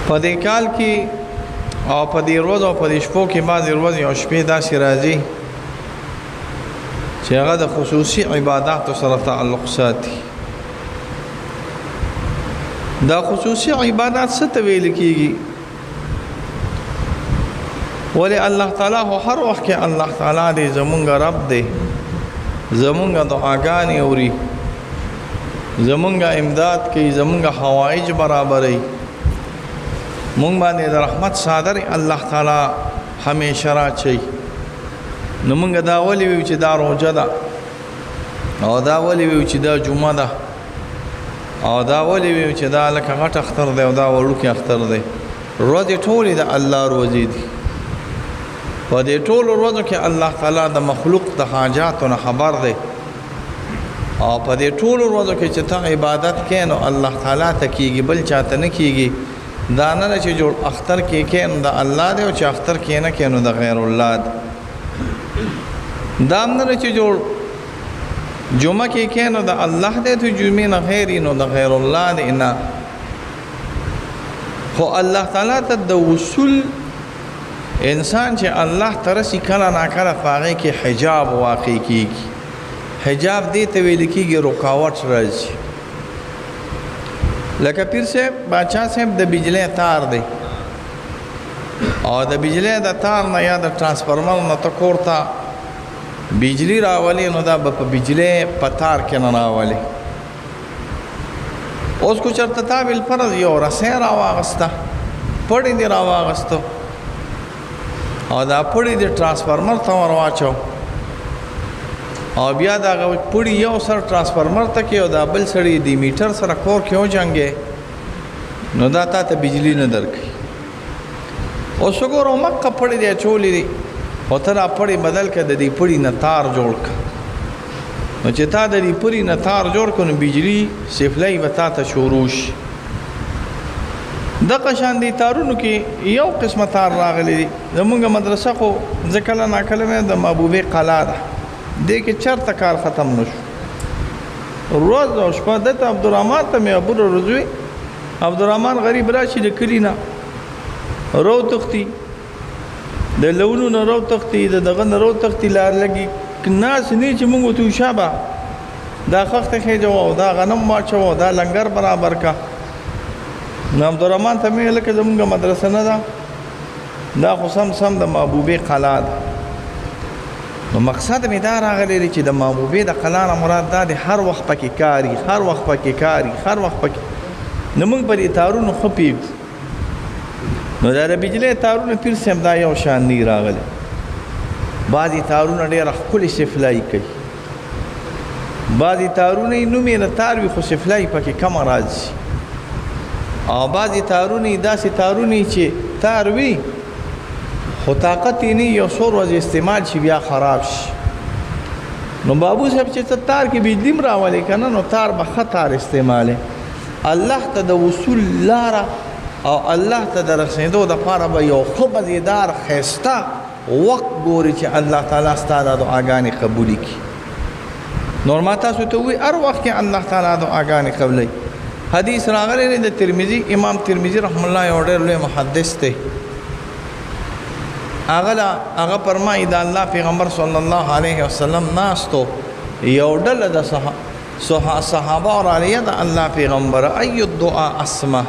په دې کال کې او په دې ورځ او په دې شپو کې بعضې ورځې او شپې داسې راځي چې هغه د خصوصي عباداتو سره تعلق ساتي. دا خصوصي عبادات څه ته ویل کېږي؟ ولې الله تعالی خو هر وخت کې الله تعالی دی، زمونږ رب دی، زمونږ دعاګانې اوري، زمونږ امداد کوي، زمونږ حوایج برابروي، مونږ باندې د رحمت صادر الله تعالی همیشه راچوي. نو مونږ دا ولې ویو چې دا روژه ده، او دا ولې ویو چې دا جمعه ده، او دا ولې ویو چې دا لکه غټ اختر دی او دا وړوکی اختر دی؟ ورځې ټولې د الله روزې دي. په دې ټولو ورځو کې الله تعالی د مخلوق د حاجاتو نه خبر دی، او په دې ټولو ورځو کې چې ته عبادت کوې نو الله تعالی ته کېږي، بل چاته نه کېږي. دا نه چې جوړ اختر کې کوې نو د الله دی، او چې اختر کې نه کوې نو د غیر الله دی. دا نه چې جوړ جمعه کې کوې نو د الله دی، تو جمعې نه غیر نو د غیر الله دی. نه، خو الله تعالی ته د وصول انسان چې الله ترسي کله ناکله په هغې کې حجاب واقع کېږي. حجاب دې ته ویل کېږي رکاوټ راځي. لکه پیر صاحب باچا صاحب د بجلی تار دی، او د بجلی د تار نه یا د ټرانسفارمر نه ته کور ته بجلی راولي، نو دا به په بجلی په تار کې نه راولي. اوس کو چېرته تا بالفرض یو رسۍ راواغسته، پړی دې راواغسته، او دا پړی دې ټرانسفارمر ته ور واچو، او بیا دا پړی یو سر ټرانسفارمر ته کې او دا بل سړی د میټر سره کور کې وجنګې، نو دا تا ته بجلی نه درکوي. اوس وګوره مکه پړی دی اچولی دی، او ته دا پړی بدل کړه، د دې پړی نه تار جوړ کړه. نو چې تا د دې پړی نه تار جوړ کړه نو بجلی سپلای به تا ته شروع شي. دغه شان دي تارونو کې یو قسمه تار راغلی دی. زمونږ مدرسه خو زه کله ناکله مې د محبوبې قلعه ده، دې کې چېرته کار ختم نه شو. روز او شپه دته عبدالرحمن ته مې ابوره رضوي، عبدالرحمن غریب راشي د کلي نه رو تختی، د لونو نه رو تختی، د دغه نه رو تختی، لار لګي ناس نه چې مونږ ته شابه دا خخته خېجو، دا غنم واچو، دا لنګر برابر کا. نو عبدالرحمن ته مې لکه زمونږ مدرسه نه ده، دا خو سم د محبوبې قلعه ده. نو مقصد مې دا راغلی دی چې د محبوبې د قلعه نه مراد دا دی هر وخت پکې کاري، هر وخت پکې کاري، هر وخت پکې. نو موږ په دې تارونو ښه پوهېږو. نو دا د بجلی تارونه پیر صاحب دا یو شان نه راغلی. بعضې تارونه ډېره ښکلې سفلایي کوي، بعضې تارونه یې نوم یې نه تار وي خو سفلایي پکې کمه راځي، او بعضې تارونه یې داسې تارونه چې تار وي خو طاقت یې نه یو څو ورځې استعمال شي بیا خراب شي. نو بابو صاحب چې ته تار کې بجلی م راولې که نه، نو تار به ښه تار استعمالې. الله ته د وصول لاره او الله ته د رسېدو دپاره به یو ښه مزېدار ښایسته وخت ګوري چې الله تعالی ستا دا دعاګانې قبولې کړي. نور ما تاسو ته ووایي هر وخت کې الله تعالی دعاګانې قبلوي. حدیث راغلی دی د ترمذي، امام ترمذي رحم الله یو ډېر لوی محدث دی. هغه فرمایي د الله پیغمبر صلی الله علیه وسلم ناستو، یو ډله د صحابه رالیه د الله پیغمبر ای الدعاء اسمه،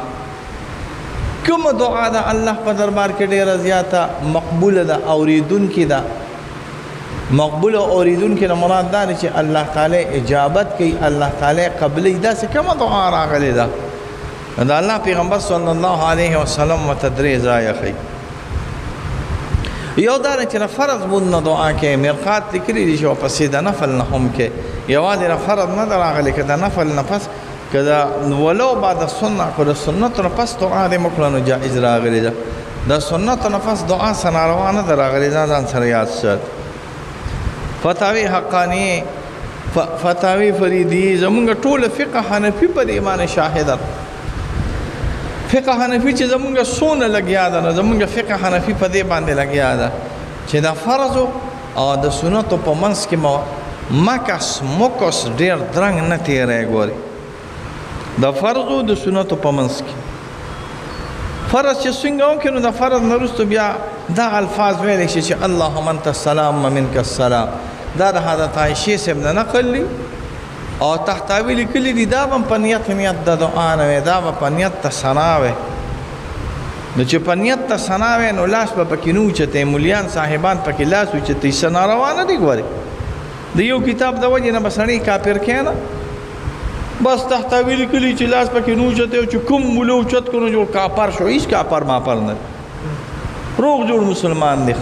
کوم دعا د الله په دربار کې ډېره زیاته مقبوله ده، اوریدونکې ده. مقبوله اوریدونکې نه مراد دا دی چې الله تعالی اجابت کوي، الله تعالی قبلوي. داسې کومه دعا راغلې ده؟ د الله پیغمبر صلی الله علیه وسلم ورته درې ځایه ښیي. یو دا دی چې د فرض مونځ نه دعا کوي، مرقات لیکلي دي چې ورپسې د نفل نه هم کوي. یوازې د فرض نه ده راغلې، که د نفل نه پس که دا ولو بعد سنت، که د سنتو نه پس دعا دې وکړه نو جایز راغلې ده. د سنتو نه پس دعا څه ناروا نه ده راغلې، دا ځان سره یاد سات. فتاوی حقانیه، فتاوی فریدیه، زمونږ ټوله فقه حنفي په دې باندې شاهده. فقه حنفي چې زمونږ څونه لګیا ده نو زمونږ فقه حنفي په دې باندې لګیا ده چې د فرضو او د سنتو په منځ کې مکس مکس ډېر درنګ نه تېری. ګوري د فرضو د سنتو په منځ کې فرض چې څنګه وکړو نو د فرض نه وروسته بیا دا الفاظ ویلی شي چې اللهم انت السلام ومنک السلام. دا د حضرت عایشې صاحب نه نقل دي او تحتاوي لیکلي دي. دا به په نیت د دعا نه وي، دا به په نیت د ثنا وي. نو چې په نیت د ثنا وي نو لاس به پکې نه اوچتې، مولیان صاحبان پکې لاس اوچتې، څه ناروا نه دي. ګورې د یو کتاب د وجې نه به سړی کافر کېنه، بس تحتاوي لیکلي چې لاس پکې نه اوچتې او چې کوم موله اوچت کړو جوړ کافر شو. هېڅ کافر ماپر نه روغ جوړ مسلمان دی.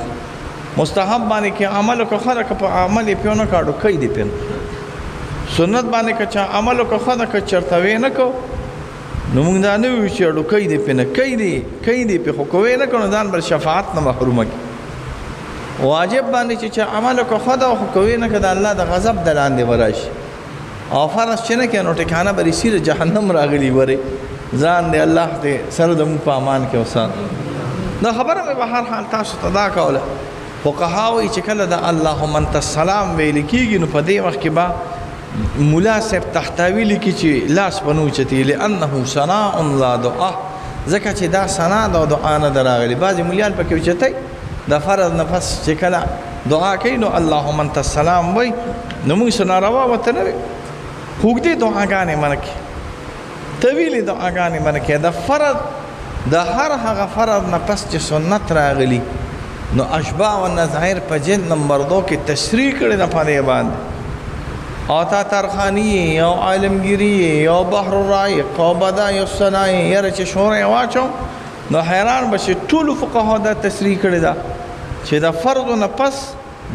مستحب باندې کې عمل وکړه ښه ده، که په عمل یې پې ونه کړ ډوکی دی پې. سنت باندې که چا عمل وکړه ښه ده، که چېرته وې نه کو نو موږ دا نه ویو چې ډوکی دی پې نه، کوي دی پې. خو که وې نه کړو نو ځان به شفاعت نه محرومه کړي. واجب باندې چې چا عمل وکړه ښه ده، خو که وې نه کړه د الله د غضب د لاندې به راشي. او فرض چې نه کړې نو ټکانه به رسي د جهنم راغلي ورې. ځان دې الله دې سره د موږ په امان کې وسات. دا خبره مې به هر حال تاسو ته دا کوله. فقها وایي چې کله د اللهم انت السلام ویل کېږي نو په دې وخت کې به ملا صاحب تحتاوي لیکي چې لاس به نه اوچتي، لانه ثناء لا دعا، ځکه چې دا ثنا د دعا نه ده راغلي. بعضې مولیان پکې اوچتی د فرض نه پس چې کله دعا کوي نو اللهم انت السلام وایي. نو موږ څه ناروا ورته نه وي. اوږدې دعاګانې منع کړي، طویلې دعاګانې منع کړي. د فرض د هر هغه فرض نه پس چې سنت راغلي نو اشباع و نظاهر په جلد نمبر 2 کې تشریح کړي ده په دې باندې. او تاترخانی او عالمگیری او بحر الرائق او بدایع الصنایع یاره چې شورې واچو نو حیران بشي. ټولو فقهاو دا تشریح کړي ده چې د فرض نه پس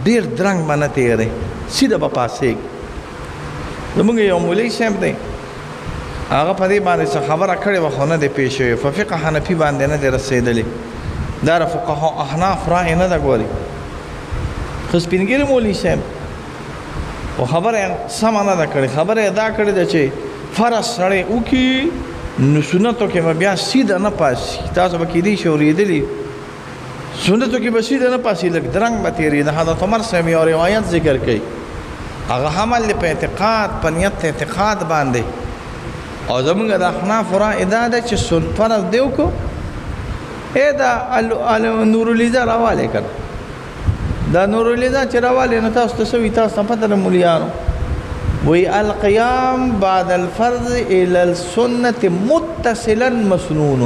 ډېر درنګ به نه تېری، سیده به پاسېږي. زموږ یو مولوي صاحب دی، هغه په دې باندې څه خبره کړې وه خو نه دی پېښ شوې. په فقه حنفي باندې نه دی رسېدلې. دا د فقهاو احناف رایې نه ده. ګوري خو سپینګیري مولوي صاحب خو خبره یې سمه نه ده کړې. خبره یې دا کړې ده چې فرض سړی وکړي نو سنتو کې به بیا سیده نه پاسي. تاسو به کېدای شي اورېدلي سنتو کې به سیده نه پاسي، لږ درنګ به تېرېده. حضرت عمر صاحب یو روایت ذکر کوي، هغه حمل دی په اعتقاد، په نیت اعتقاد باندې. او زمونږ د احنافو رایې دا ده چې فرض دی وکړو دا نورالهدی راوالی کړه. دا نورالهدی چې راوالی نو تاسو ته څه وي؟ تاسو ته پته د مولیانو وی القیام بعد الفرض الى السنة متصلا مسنون.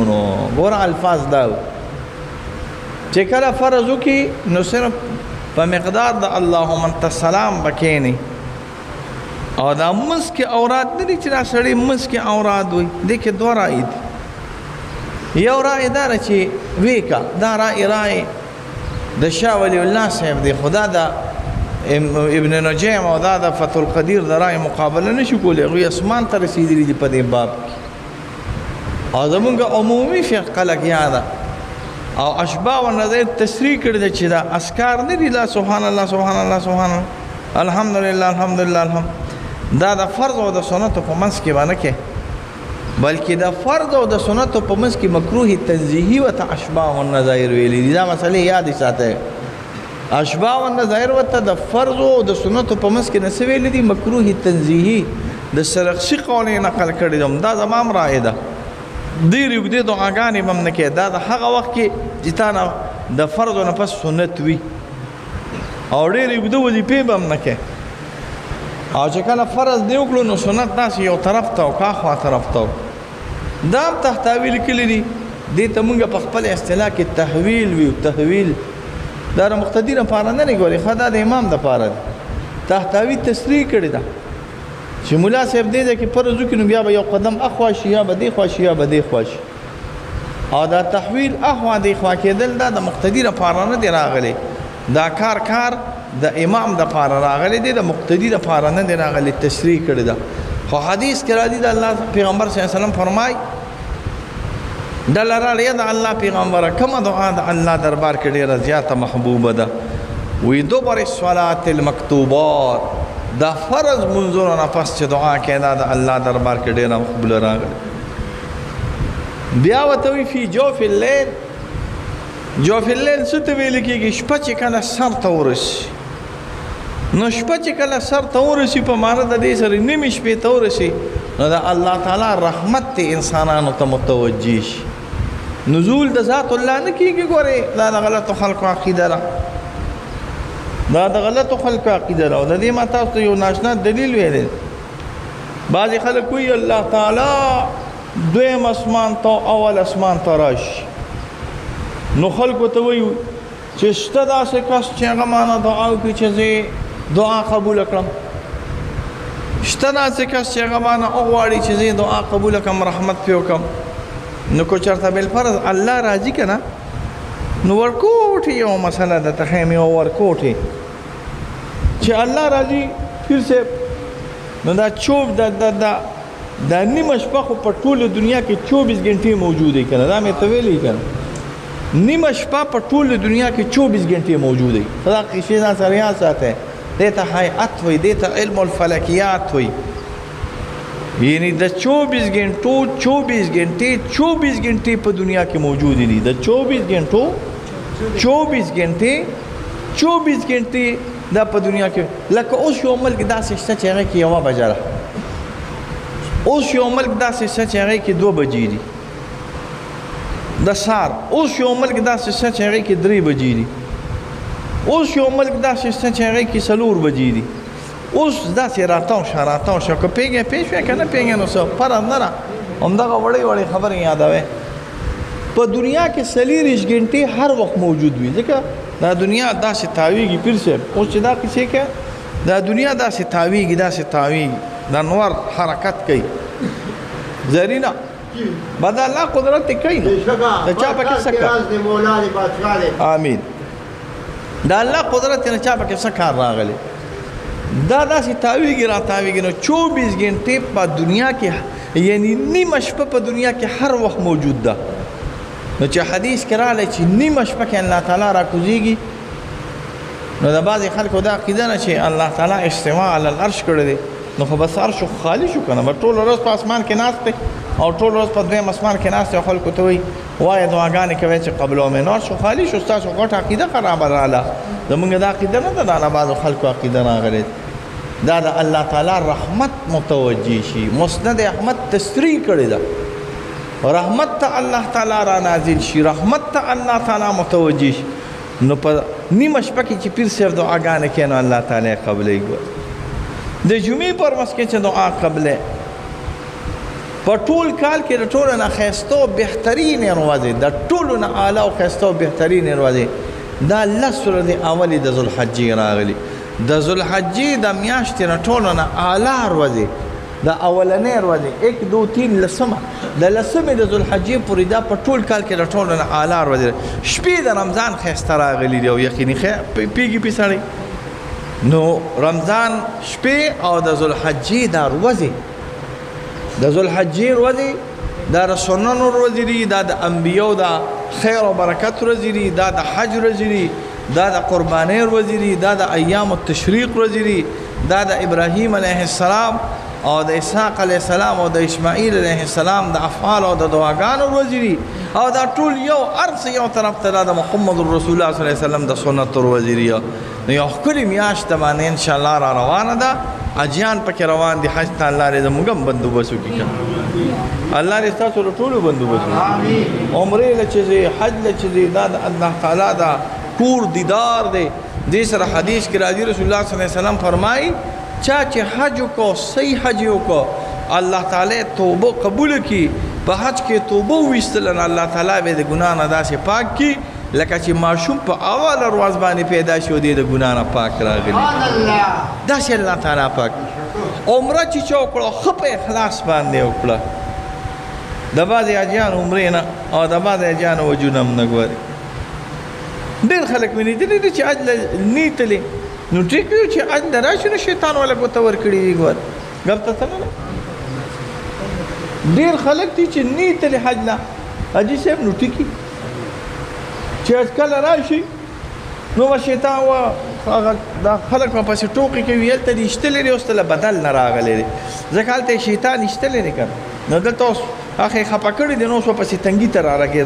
ګوره الفاظ دا چې کله فرض وکړي نو صرف په مقدار د اللهم انت السلام بکینی. او دا منځ کې اوراد نه دي چې دا سړی منځ کې اوراد وي. دې کې دوه رایې دي. یو رایې دا ده چې وی کا دا رایې د شاه ولی الله صاحب دی، خدا دا ابن نجیم او دا د فتح القدیر د رایې مقابله نشي کولی. هغوی اسمان ته رسېدلي دي په دې باب کې. او زمونږ عمومي فقه لګیا ده او اشباع و نظر تشریح کړی ده چې دا اذکار نه دي. لا سبحان الله سبحان الله سبحان الله الحمدلله الحمدلله الحمد. دا د فرض او د سنتو په منځ کې باندې کې، بلکې د فرض او د سنتو په منځ کې مکروه تنزیهی و اشباع و نظائر ویلي دي. دا مسئله یاد ساتئ. اشباع و نظائر ورته د فرض او د سنتو په منځ کې نه څه ویلي دي؟ مکروه تنزیهی. د سرخسی قول یې نقل کړی دی. دا زما هم رایې ده. ډېرې اوږدې دعاګانې به هم نه کوې. دا د هغه وخت کې چې تا نه د فرضو نه پس سنت وي، او ډېرې اوږده وظیفې به هم نه کوې. او چې کله فرض دی وکړو نو سنت داسې یو طرف ته او کا خوا طرف ته. دا هم تحتاوي لیکلي دي. دې ته مونږ په خپل اصطلاح کې تحویل ویو. تحویل دا د مقتدي لپاره نه دی. ګورې ښه دا د امام دپاره دی. تحتاوي تصریح کړې ده چې ملا صاحب دې ځای کې فرض وکړي نو بیا به یو قدم اخوا شي، یا به دې خوا شي، یا به دې خوا شي. او دا تحویل اخوا دې خوا کېدل دا د مقتدي لپاره نه دی راغلی. دا کار د امام دپاره راغلی دی، د مقتدي دپاره نه دی راغلی. تشریح کړې ده. خو حدیث کې راځي د الله پیغمبر صلی الله علیه وسلم فرمایي ډله راړیه د الله پیغمبره کومه دعا د الله دربار کې ډېره زیاته محبوبه ده؟ وی دبر الصلات المکتوبات. دا فرض منظور نه پس چې دعا کې دا د الله دربار کې ډېره مقبوله راغلی. بیا ورته وی فی جوف الليل. جوف الليل څه ته ویل کېږي؟ شپه چې کله سر ته ورسي. نو شپه چې کله سر ته ورسي په معنی د دې سره نیمې شپې ته ورسي نو د الله تعالی رحمت ته انسانانو ته متوجه شي. نزول د ذات الله نه کیږي. ګوره دا د غلطو خلکو عقیده ده، دا د غلطو خلکو عقیده ده. او د دې ما تاسو ته یو ناشنا دلیل ویلی. بعضې خلک وایي الله تعالی دویم اسمان ته اول اسمان ته راشي، نو خلکو ته وایي چې شته داسې کس چې هغه مانه دعا وکړي چې زه دعا قبوله کړم، شته داسې کس چې هغه مانه وغواړي چې زه دعا قبوله کړم، رحمت پرې وکړم. نو که چېرته بالفرض الله راضي که نه، نو ورکوټې یو مسله ده تخیم یو ورکوټې چې الله راضي پیر صاحب، نو دا چوب دا نیمه شپه خو په ټوله دنیا کې 24 غنټې موجود دی که نه، دا مې ته ویلی که نه، نیمه شپه په ټوله دنیا کې 24 غنټې موجود دی. دا قیشې ځان سره یاد ساتئ، دې ته حیات وایي، دې ته علم الفلکیات وایي. یعنی د 24 غنټو 24 غنټې په دنیا کې موجود دي. د 24 غنټو 24 غنټې دا په دنیا کې. لکه اوس یو ملک داسې شته چې هغې کې 1 بجه ده، اوس یو ملک داسې شته چې هغې کې 2 بجې دي د سهار، اوس یو ملک داسې شته چې هغې کې 3 بجې دي، اوس یو ملک داسې شته چې هغې کې 4 بجې دي. اوس داسې راتاو شه که پوه شوې که نه پوهېږې نو څه فرق نه ده. همدغه وړې خبرې یادوئ. په دنیا کې 40 غنټې هر وخت موجود وي، ځکه دا دنیا داسې تاویږي. پیر صاحب اوس چې دا کیسې کوي، دا دنیا داسې تاویږي، دا نور حرکت کوي. زرینه به د الله قدرت کوي، د چا پکې څه کار؟ آمین. د الله قدرت نه چا پکې څه کار راغلی؟ دا داسې تاویږي نو 24 غنټې په دنیا کې، یعنی نیمه شپه په دنیا کې هر وخت موجود ده. نو چې حدیث کې راغلی چې نیمه شپه کې الله تعالی راکوزیږي، نو د بعضې خلکو دا عقیده نه چې الله تعالی استواء علی العرش کړی دی، نو خو بس عرش خالی شو که نه، به ټوله ورځ په اسمان کې ناست دی او ټوله ورځ په دویم اسمان کې ناست دی او خلکو ته وایي وایه دعاګانې کوئ چې قبلومې، نو عرش خالی شو. ستاسو غټه عقیده خرابه راغله. زمونږ دا عقیده نه ده، دا بعضو خلکو عقیده راغلی. دا د الله تعالی رحمت متوجه شي. مسند احمد تصریح کړې ده، رحمت ته الله تعالی را نازل شي، رحمت ته الله تعالی متوجه شي. نو په نیمه شپه کې چې پیر صاحب دعاګانې کوي، نو الله تعالی قبلوي. د جمعې پر ورځ کې چې دعا قبلې، په ټول کال کې د ټولو نه ښایسته او بهترینې ورځې، د ټولو نه اعلی او ښایسته او بهترینې ورځې دا 10 ورځې اولې د ذوالحجې راغلي. د ذوالحجې د میاشتې نه ټولو نه اعلی ورځې د اولنۍ ورځې 1 2 3 لسمه د لسمې د ذوالحجې پورې دا په ټول کال کې د ټولو نه اعلی ورځې. شپې د رمضان ښایسته راغلي دي او یقیني پیږي پې سړی. نو رمضان شپې او د ذوالحجې دا ورځې، د ذوالحجې ورځې دا د سننو ورځې دي، دا د انبیاو د خیر او برکت ورځې دي، دا د حج ورځې دي، دا د قربانۍ ورځې دي، دا د ایام التشریق ورځې دي، دا د ابراهیم علیه السلام او د اسحاق علیه السلام او د اسماعیل علیه السلام د افعال او د دعاګانو ورځې دي، او دا ټول یو ارڅ یو طرف ته دا د محمد رسول الله صلی الله علیه وسلم د سنت ورځې دي. نو یو ښکلې میاشت باندې انشاءالله را روانه ده، اجیان پکې روان دي. حج ته الله دې زموږ هم بندوبست وکړي، الله دې ستاسو له ټولو بندوبست وکړي. عمرې له چې ځې، حج له چې ځې، دا د الله تعالی دا کور دیدار دی. دې سره حدیث کې راځي رسول الله صلی الله علیه وسلم فرمایي چا چې حج وکړو، صحیح حج وکړو، الله تعالی توبه قبول کړي. په حج کې توبه وویستله، الله تعالی به د ګناه نه داسې پاک کړي لکه چې ماشوم په اوله ورځ باندې پیدا شو دی د ګناه نه پاک راغلی. داسې الله تعالی پاک. عمره چې چا وکړه ښه په اخلاص باندې وکړه. د بعضې حاجیانو عمرې نه او د بعضې حاجیانو وجونه هم نه ګوري. ډېر خلک مې لیدلي دي چې حج له نیتلې، نو ټیک وي چې حج له راشي نو شیطان والا ګوته ورکړي دي. ګور ګپ ته څه نه، ډېر خلک دي چې نیتلې حج نه. حاجي صاحب نو ټیکي چې حج کله راشي نو به شیطان دا خلک په پسې ټوقې کوي، هلته دې ایشتلی دی، اوس ته له بدل نه راغلی دی، ځکه هلته یې شیطان ایشتلی دی که نو دلته اوس هغه یې خفه کړي دی، نو اوس به پسې تنګي ته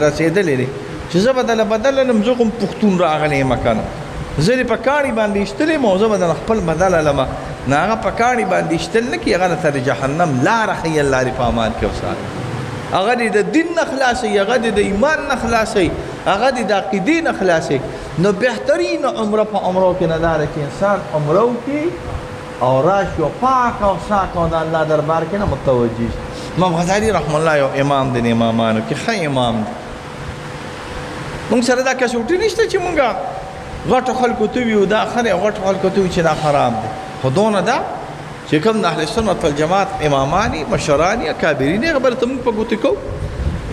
رسېدلی دی چې زه به دله بدل لم، زه خو پښتون راغلی یم که نه، زه دې په کاڼي باندې ایشتلی یم او زه به دله خپل بدل لمه، نو هغه په کاڼي باندې ایشتل نه کي، هغه ته د جهنم لاره ښیي. الله دې په امان کې وساتي. هغه دې د دین نه خلاصوي، هغه دې د ایمان نه خلاصوي، هغه دې د عقیدې نه خلاصوي. نو بهترین عمره په عمرو کې نه دا ده چې انسان عمره وکړي او راشي او پاک او ساک او د الله دربار کې نه متوجه شي. امام غزالي رحم الله یو امام دی، امامانو کې ښه امام دی. موږ سره دا کسوټي نشته چې موږ غټو خلکو ته ویو دا ښه دی او غټو خلکو ته ویو چې دا حرام دی. خو دونه ده چې کوم د اهل سنت والجماعت امامانی مشرانی اکابرین خبره ته موږ په ګوتې کوو.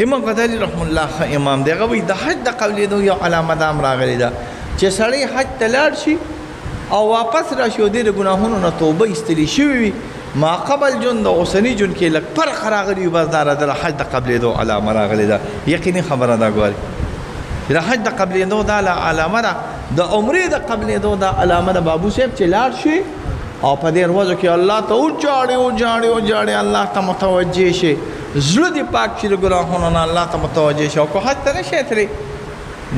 امام غزالي رحم الله ښه امام دی. هغه وایي د حج د قبلېدو یو علامه دا هم راغلې ده چې سړی حج ته لاړ شي او واپس راشي او دې د ګناهونو نه توبه ایستلې شوې وي، ما قبل ژوند د اوسني ژوند کې لږ فرق راغلی وي، بس دا د حج د قبلېدو علامه راغلې ده. یقیني خبره ده ګورې چې د حج د قبلېدو دا علامه ده، د عمرې د قبلېدو دا علامه ده. بابو صاحب چې لاړ شي او په دې ورځو کې الله ته وجاړې الله ته متوجه شي، زړه دې پاک شي د ګناهونو نه، الله ته متوجه شي. او که حج ته نه شي تللی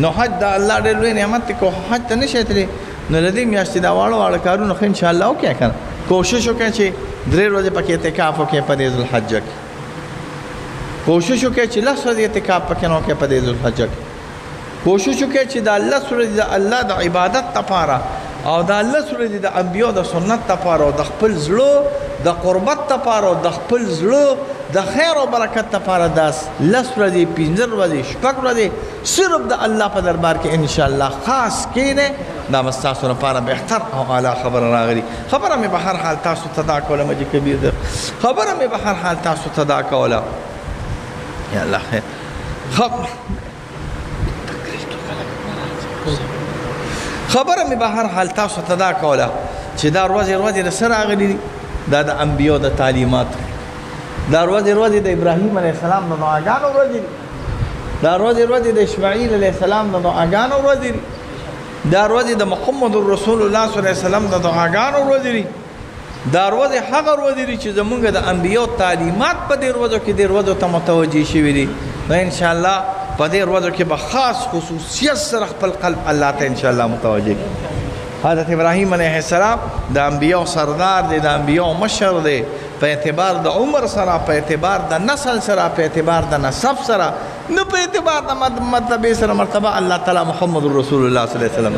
نو حج د الله ډېر لوی نعمت دی. که حج ته نه شي تللی نو د دې میاشتې دا واړه کارونه خو انشاءالله وکړه که نه، کوشش وکړه چې 3 ورځې پکې اعتکاف وکړې په دې ذوالحجه کې، کوشش وکړه چې 10 ورځې اعتکاف پکې نه وکړې په دې ذوالحجه کې، کوشش وکړه چې د 10 ورځې د الله د عبادت لپاره او د 10 ورځې د انبیاء د سنت لپاره او د خپل زړه د قربت لپاره او د خپل زړه د خیر او برکت لپاره د 10 ورځې 15 ورځې 6 ورځې صرف د الله په دربار کې ان شاء الله خاص کینه. دا مستاسو لپاره بهتر او اعلی خبر راغلی. خبره مې به هر حال تاسو ته دا کوله، مجي کبیر ده خبره مې به هر حال تاسو ته دا کوله. یا الله خیر خبره مې به هر حال تاسو ته دا کوله چې دا ورځې د سره راغلي دي، دا د انبیاء د تعلیمات، دا ورځې د ابراهیم علیه السلام د دعاګانو ورځې دي، دا ورځې د اسماعیل علیه السلام د دعاګانو ورځې دي، دا ورځې د محمد رسول الله صلی الله علیه وسلم د دعاګانو ورځې دي، دا ورځې هغه ورځې دي چې زمونږ د انبیاء تعلیمات په دې ورځو کې دې ورځو ته متوجه شوي دي. نو انشاءالله په دې ورځو کې به خاص خصوصیت سره خپل قلب الله ته انشاءالله متوجه کړي. حضرت ابراهیم علیه السلام د انبیاء سردار دی، د انبیاء مشر دی، په اعتبار د عمر سره، په اعتبار د نسل سره، په اعتبار د نسب سره، نه په اعتبار د مرتبه سره. مرتبه الله تعالی محمد رسول الله صلی الله علیه وسلم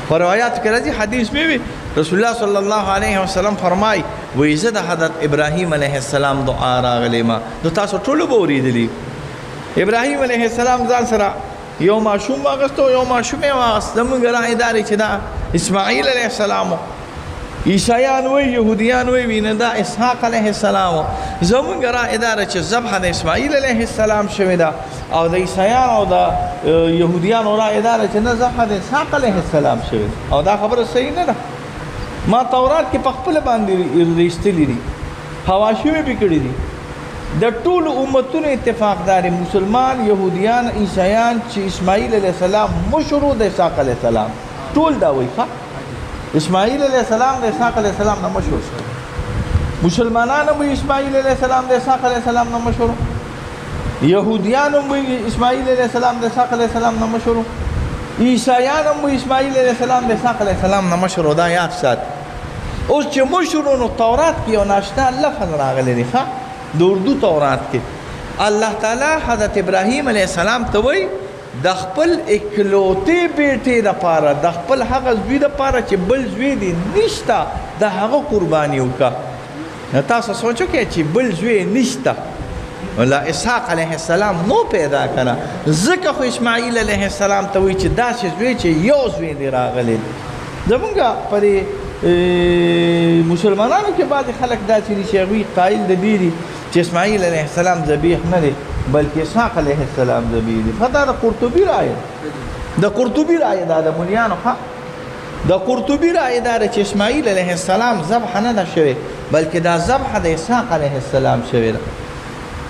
په روایات کې راځي، حدیث میں بھی رسول الله صلی الله علیه وسلم فرمای وایي زه د حضرت ابراهیم علیه السلام دعا راغلی ما. نو تاسو ټولو به اورېدلي ابراهیم علیه السلام ځان سره یو ماشوم واغستو، یو ماشوم یې واغست. زمونږ رایې دا دی چې دا اسماعیل علیه السلام، عیسایان وایي یهودیان وایي وینه دا اسحاق علیه السلام. زمونږ رایې دا ده چې ذبح د اسماعیل علیه السلام شوې ده، او د عیسایان او د یهودیانو رایې دا ده چې نه ذبح د اسحاق علیه السلام شوې ده، او دا خبره صحیح نه ده. ما تورات کې په خپله باندې ایستلي دي، حواشیو پې کړي دي. د ټولو امتونو اتفاق داري، مسلمان، یهودیان، عیسایان، چې اسماعیل علیه السلام مشر د اسحاق علیه السلام، ټول دا وایي اسماعیل علیه السلام د اسحاق علیه السلام نه مشهور. مسلمانان هم اسماعیل علیه السلام د اسحاق علیه السلام نه مشهور، یهودیان هم اسماعیل علیه السلام د اسحاق علیه السلام نه مشهور، عیسایان هم اسماعیل علیه السلام د اسحاق علیه السلام نه مشهور. دا یاد سات. اوس چې مشهور نو تورات کې یو ناشنا لفظ راغلی دی د اردو تورات کې، الله تعالی حضرت ابراهیم علیه السلام ته وایي د خپل اکلوتې بیټې دپاره، د خپل هغه زوی دپاره چې بل زوی دی نشته، د هغه قرباني وکړه. نو تاسو سوچ وکړئ چې بل زوی نشته، ولا اسحاق علیه السلام نو پیدا کنه، ځکه خو اسماعیل علیه السلام ته وایي چې داسې زوی چې یو زوی دی راغلی. زمونږ په مسلمانانو کې بعضې خلک داسې دي چې هغوی قایل د دې دي چې اسماعیل علیه السلام ذبیح نه دی بلکې اسحاق علیه السلام ذبیح دی. دا د قرطبي رایه، د قرطبي رایه دا د ملیانو د قرطبي رایه دا چې اسماعیل علیه السلام ذبح نه ده شوې بلکې دا ذبح د اسحاق علیه السلام شوې ده.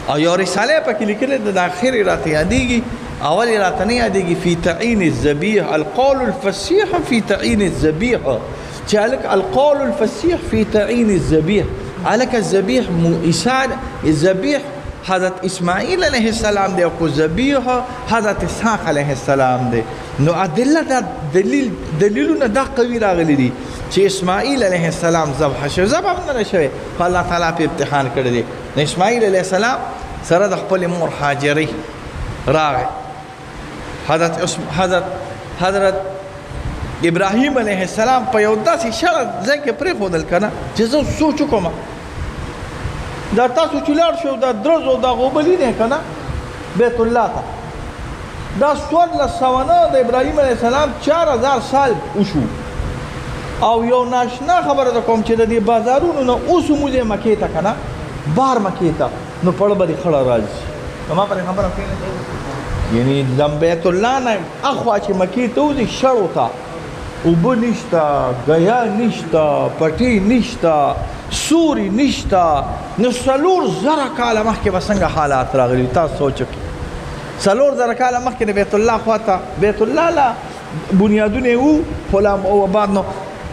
او یو رساله پکې لیکلې ده، د اخرې راته یادېږي، اول راته نه یادېږي، فی تعین الذبیح القول الفصیح فی تعین الذبیح، چې هلک القول الفصیح فی تعین الذبیح، هلک الذبیح الذبیح حضرت اسماعیل علیه السلام دی او کو ذبیح حضرت اسحاق علیه السلام دی. نو ادله دا دلیلونه دا قوي راغلي دي چې اسماعیل علیه السلام ذبح شوی، ذبح نه شوی، خو الله تعالی په امتحان کړی دی. نو اسماعیل علیه السلام سره د خپل مور هاجرې راغی. حضرت ابراهیم علیه السلام په یو داسې شړه ځای کې پرېښودل که نه چې زه سوچ وکړم دا تاسو چې لاړ شو دا درز او دا غوبلي دی که نه بیت الله ته دا 1409 د ابراهیم علیه السلام 4000 سال وشو او یو ناشنا خبره ده کوم چې د دې بازارونو نه اوس موږ مکې ته که نه بار مکې ته نو پړه به دې خړه راځي. ما پرې خبره کوي یعنی د بیت الله نه اخوا چې مکې ته وځي شړو ته اوبه نشته، ګیا نشته، پټي نشته، سوري نشته، نو 4000 کاله مخکې به څنګه حالات راغلي تاسو سوچ وکړئ. 4000 کاله مخکې د بیت الله خواته بیت الله لا بنیادونه وو غلام او آباد نو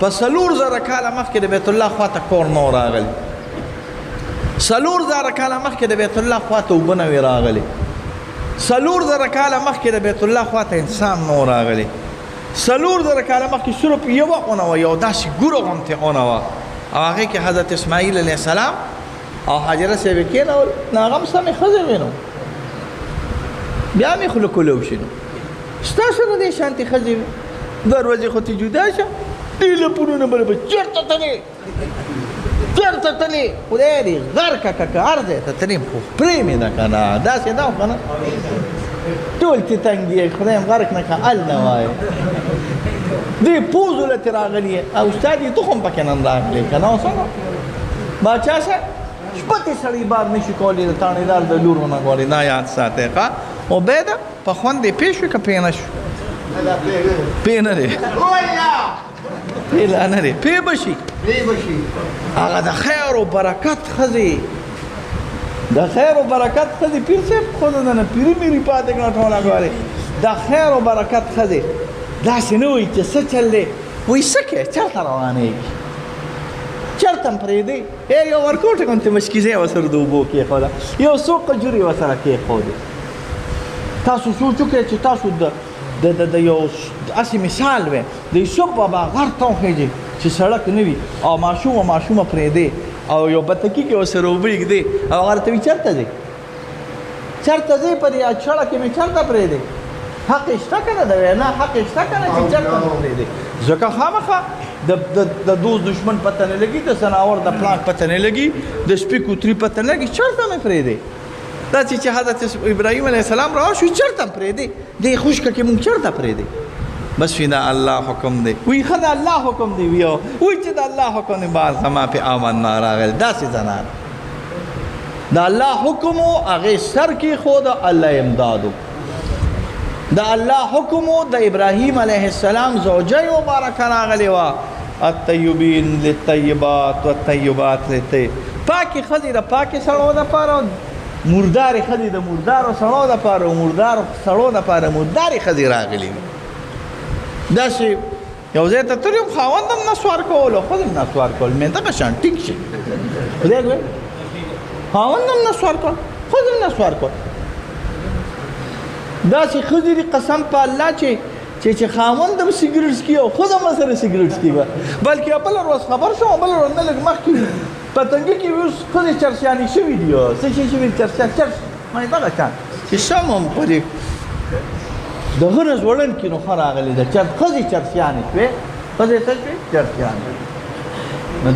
په 4000 کاله مخکې د بیت الله خواته کور نو راغلی. 4000 کاله مخکې د بیت الله خواته اوبه نه وې راغلي. 4000 کاله مخکې د بیت الله خواته انسان نو راغلی. 4000 کاله مخکې صرف یوه اونه وه، یو داسې ګوره غوندې اونه وه او هغې کې حضرت اسماعیل علیه السلام او حاجره صاحب یې کېنول نو هغه هم سمې ښځې وې نو بیا مې خوله کوله وشي نو ستا سره دې شانتې ښځې وې دروازې خو ته جدا شه ټیلیفونونه به چېرته تلې چېرته تلې خدای دې غر که هر ځای ته تلې خو پرې مې ده که نه داسې ده که نه ټول چې تنګ دی خدایم غرق نه که ال نه وایه دې پوزو لتې راغلي او استاد یې تخم پکې نن راغلی که نه اوسه باچا صاحب شپتې سړی بار نشي کولی د تاڼېدار د لور ونه غواړي دا یاد ساتئ ښه عبیده په خوند دې پوه شوې که پوه نه شو پوه نه دی پوه لا نه دی پوه به شي هغه د خیر و برکت ښځې د خیر و برکت ښځې پیر صاحب خو د نه پیري میري پاتې کړه ټوله ګوارې د خیر و برکت ښځې داسې نه وایي چې څه چل دی وایي څه کوې چېرته روانېږي چېرته م پرېږدی یو ورکوټه غوندې مشکیزې ورسره د اوبو کېښوده یو څو قجورې ورسره کېښودې تاسو سوچ وکړئ چې تاسو د یو هسې مثال وی د یوسف بابا غر ته وخېږي چې سړک نه وي او ماشومه پرېږدې او یو بتکي کې ورسره اوبه ږدې او هغه ته وي چېرته ځې چېرته ځې په دې چړه کې مې چېرته پرېږدې حق شته که نه د وینا حق شته که نه چې چېرته مې پرېږدې ځکه خامخا د دوست دشمن پته نه لګي د ځناور د پلانک پته نه لګي د سپي کوتري پته نه لګي چېرته مې پرېږدې دا چې حضرت ابراهیم علیه السلام روان شو چېرته م پرېږدې دې خشکه کې مونږ چېرته پرېږدې بس وی دا الله حکم دی وی ښه د الله حکم دی وی چې د الله حکم دی باز زما پې آمنا راغلی داسې زنان د الله حکم و هغې سر کېښوده الله امداد و د الله حکم و د ابراهیم علیه السلام زوجه مبارکه راغلې وه الطیبین للطیبات والطیبات للطیب پاکې ښځې د پاکې سړو دپاره مردارې ښځې د مردارو سړو دپاره مردارو سړو دپاره مردارې ښځې راغلې وي داسې یو ځای ته تللی وم خاوند هم نسوار کول او ښځه هم نسوار کول مې دغه شان ټینګ شي خدای ګوی خاوند هم نسوار کول ښځه هم نسوار کول داسې ښځې دي قسم په الله چې خاوند هم سګرټ څکي او ښځه هم سره سګرټ څکي بلکې بله ورځ خبر شوم بله ورځ نه لږ مخکې په تنګي کې اوس ښځې چرسیانې شوي دي څه شي شوي چرسیان چرس مانې دغه شان چې سم هم په دې د غره زوړن کې نو ښه راغلی ده ښځې چرسیانې شوې ښځې څه شوې چرسیانې نو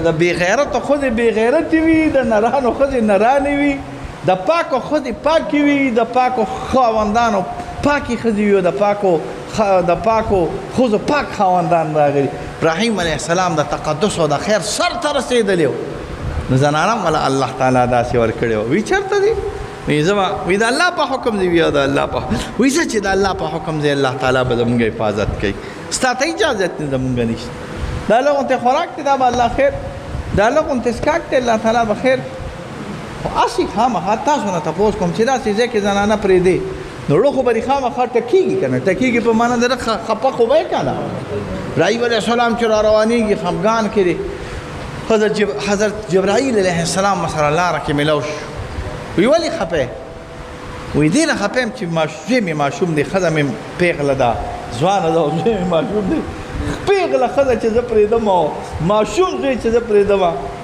د بې غیرته ښځې بې غیرتې وي د نرانو ښځې نرانې وي د پاکو ښځې پاکې وي د پاکو خاوندانو پاکې ښځې وي او د پاکو ښځو پاک خاوندان راغلي ابراهیم علیه السلام د تقدس او د خیر سر ته رسېدلی و نو زنانه هم الله تعالی داسې ورکړې وه وی چېرته دي وی زما وی د الله په حکم دی وی د الله په وی څه چې د الله په حکم دی الله تعالی به زمونږ حفاظت کوي ستا ته اجازت نه زمونږ نشته دا لغونته خوراک دی دا به الله خیر دا لغونته څښاک دی الله تعالی به خیر خو هسې خامخا تاسو نه تپوس کوم چې داسې ځای کې زنانه پرېږدې نو زړه خو به دې خامخا ټکېږي که نه ټکېږي په معنا د خفه خو به یې که نه ابراهیم علیه السلام چې را روانېږي خفګان کې دی حضرت جبرائیل علیه السلام سره لاره کې میلاو شو وی ولې خفه وی دې نه خفه یم چې زوی مې ماشوم دی ښځه مې پیغله ده ځوانه ده او زوی مې ماشوم دی پیغله ښځه چې زه پرېږدم او ماشوم زوی چې زه پرېږدم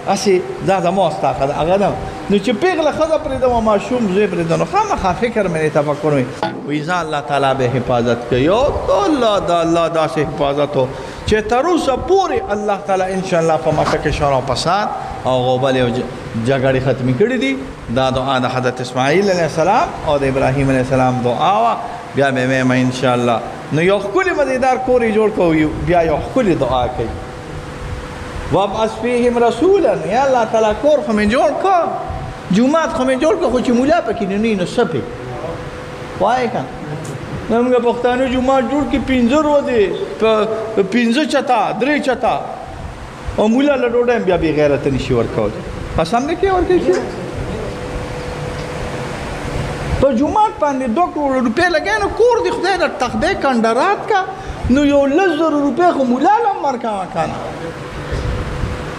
هسې دا زما ستا ښه ده هغه نه نو چې پیغله ښځه پرېږدم او ماشوم زوی پرېږدم نو خامخا فکر مې تفکر مې وایي ځان الله تعالی به حفاظت کوي او الله د الله داسې حفاظت و چې تر اوسه پورې الله تعالی انشاءالله په مکه کې شر او فساد او غوبل او جګړې ختمې کړي دي دا دعا د حضرت اسماعیل علیه السلام او د ابراهیم علیه السلام دعا وه بیا به مې انشاءالله نو یو ښکلي مزیدار کور یې جوړ کړو بیا یو ښکلي دعا کوي وابعث فیهم رسولا یا الله تعالی کور خو مې جوړ کړه جومات خو مې جوړ کړه خو چې ملا پکې نه وي نو څه پې وایې که نه موږ پښتانه جومات جوړ کړي 15 ورځې 15 چتا 3 چتا او مولا له ډوډۍ بیا بې غیرته نشي ورکولی قسم نه کې ورکوي شي په جومات باندې 2 کروڑ روپۍ لګوي نو کور د خدای د تخبې کنډرات کا نو یو 100,000 روپۍ خو مولا له هم ورکوه که نه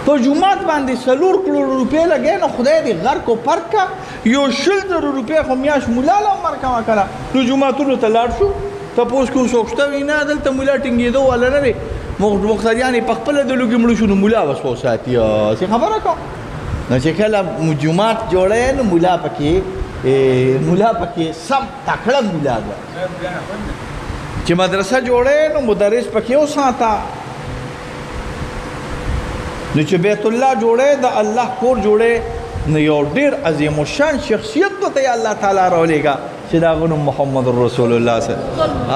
په جومات باندې 4 کروڑ روپۍ لګوي نو خدای دې غرق و پرک کا یو 100,000 روپۍ خو میاشت مولا له هم ورکوه که نه نو جوماتونو ته لاړ شو تپوس کوم څوک شته وي نه دلته مولا ټینګېدو والا نه دی مقتدیان یې په خپله د لوګي مړه شو نو مولا به څو ساتي څه خبره کوم نو چې کله جومات جوړی نو مولا پکې سم تکړه مولا ده چې مدرسه جوړی نو مدرس پکې وساته نو چې بیت الله جوړی د الله کور جوړی نو یو ډېر عظیم الشان شخصیت ته الله تعالی راولېږه چې د هغه نوم محمد رسول الله صلی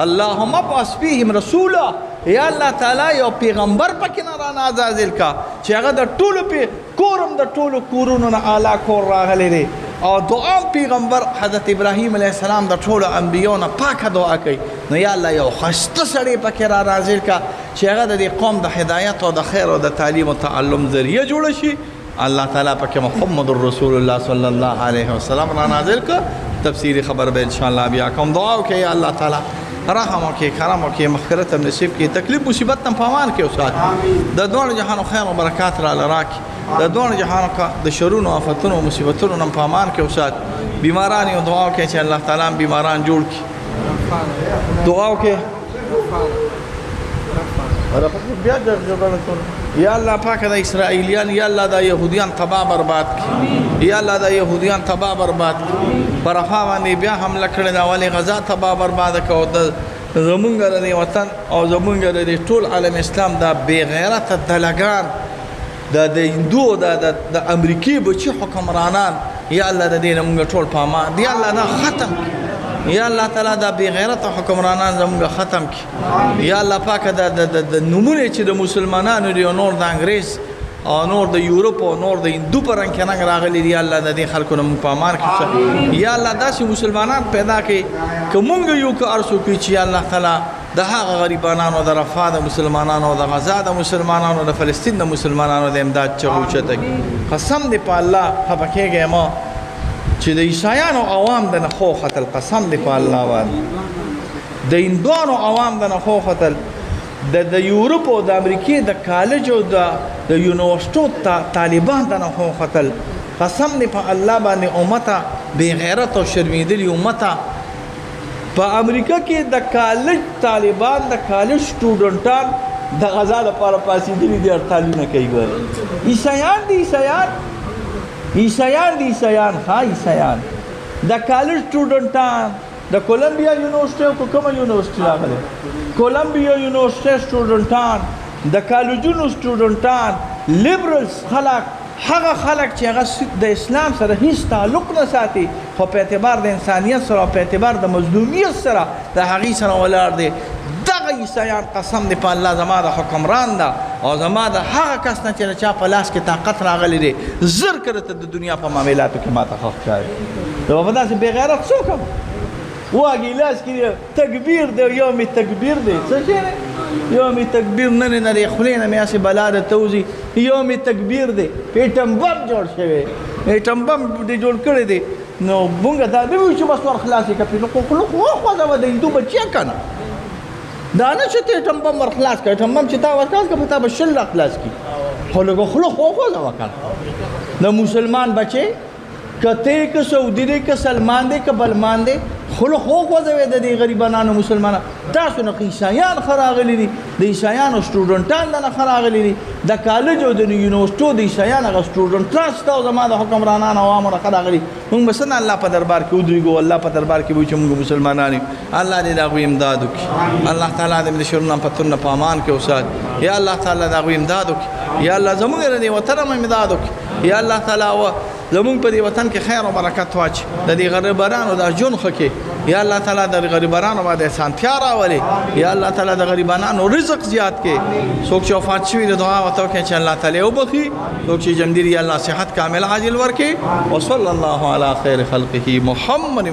اللهم ابعث فیهم رسولا یا الله تعالی یو پیغمبر پکې نه را نازل کا چې هغه د ټولو کورم د ټولو کورونو نه اعلی کور راغلی دی او دعا پیغمبر حضرت ابراهیم علیه السلام د ټولو انبیو نه پاکه دعا کوي نو یا الله یو ښایسته سړی پکې را نازل کا چې هغه د دې قوم د هدایت او د خیر او د تعلیم او تعلم ذریعه جوړه شي الله تعالی پکې محمد رسول الله صلی الله علیه وسلم را نازل کا تفسیری خبر به انشاءالله بیا کوم دعا وکړئ یا الله تعالی رحم وکړي کرم وکړي مغفرت هم نصیب کړي تکلیف مصیبت هم په امان کې وساتي د دواړو جهانو خیر او برکات راله راکړي د دواړو جهانو د شرونو آفتونو او مصیبتونو هم په امان کې وساتي بیماران یو دعا وکړي چې الله تعالی هم بیماران جوړ کړي دعا وکړي بیا یا الله پاک د اسرائیلیان یا الله د یهودیان تباہ برباد کړي یا الله د یهودیان تباہ برباد کړي پر افغان باندې بیا حمله کړې دا ولې غزا تباہ برباد کړو د زمونږ د وطن او زمونږ د ټول عالم اسلام د بې غیرته دلګان د هندو د امریکای بچي حکمرانان یا الله د دې نه موږ ټول په امان یا الله دا ختم یا الله تعالی دا بې غیرته حکمرانان زموږ ختم کړي یا الله پاک د نمونه چې د مسلمانانو دی نور د انګریز او نور د یورپ او نور د هندو په رنګ کې رنګ راغلی دی الله د دې خلکو نه موږ په امان کړي یا الله داسې مسلمانان پیدا کړي که موږ یو که هر څوک چې الله تعالی د هغه غریبانانو د رفاه د مسلمانانو د غزا د مسلمانانو د فلسطین د مسلمانانو د امداد چغو چته قسم دی په الله خفه کېږئ ما چې د عیسایانو عوام د نه خو ختل قسم دی په الله باندې د هندوانو عوام د نه خو ختل د یورپ او د امریکې د کالج او د یونیورسټو طالبان د نه خو ختل قسم دی په الله باندې امته بې غیرت او شرمېدلي امته په امریکا کې د کالج طالبان د کالج سټوډنټان د غزا لپاره پاسېدلي دي هړتالونه کوي ګوره عیسایان دي عیسایان ها عیسایان د کالج سټوډنټان د کولمبیا یونیورسټي او کومه یونیورسټي راغلي کولمبیا یونیورسټي سټوډنټان د کالجونو سټوډنټان لیبرلز خلک هغه خلک چې هغه د اسلام سره هیڅ تعلق نه ساتي خو په اعتبار د انسانیت سره او په اعتبار د مظلومیت سره د هغې سره ولاړ دی دغه عیسایان قسم دی په الله زما د حکمران ده او زما د هغه کس نه چې د چا په لاس کې طاقت راغلی دی زر کړه د دنیا په معاملاتو کې ماته ښه ښکاري نو په داسې بې غیرت څوک هم واګې لاس کې تکبیر دی یوم تکبیر دی څه شی دی یوم تکبیر نن نه د خولې نه مې هسې بلا د توزي یوم تکبیر دی ایټم بم جوړ شوی ایټم بم دې جوړ کړی دی نو مونږ دا نه وایو چې بس ور خلاص یې کړې نو خوله خو وخوځوه د هندو بچی که نه دا نه چې ته ایټم بم ور خلاص کړه ایټم بم چې تا ور خلاص کړه په تا به 10 را خلاص کړي خو لږه خوله خو وخوځوه که نه د مسلمان بچی که ته که سعودي دی که سلمان دی که بلمان دی خلق وګوځوي د دې غریبانو مسلمانانو تاسو نه عیسایان خراغلي دي د عیسایانو سټوډنټان نه خراغلي دي د کالج او د یونیورسيټو د عیسایانو غ سټوډنټان ستاسو زما د حکمرانانو عوامو نه خراغلي موږ بسنه الله په دربار کې ودرېږو الله په دربار کې وي چې موږ مسلمانان الله دې دا غوي امداد وکړي الله تعالی دې د شرونو پتون په امان کې اوسات یا الله تعالی دا غوي امداد وکړي یا الله زموږ د وطن امداد وکړي یا الله تعالی زمون په دې وطن کې خیر او برکت واچ د دې غریبانو د جون خکې یا الله تعالی د غریبانو باندې سانتیا راولي یا الله تعالی د غریبانو رزق زیات کې څوک چې وفات شوی د دعا وته کې چې الله تعالی وبخي څوک چې جمديري الله صحت کامل عاجل ورکي وصلی الله علی خیر خلقه محمد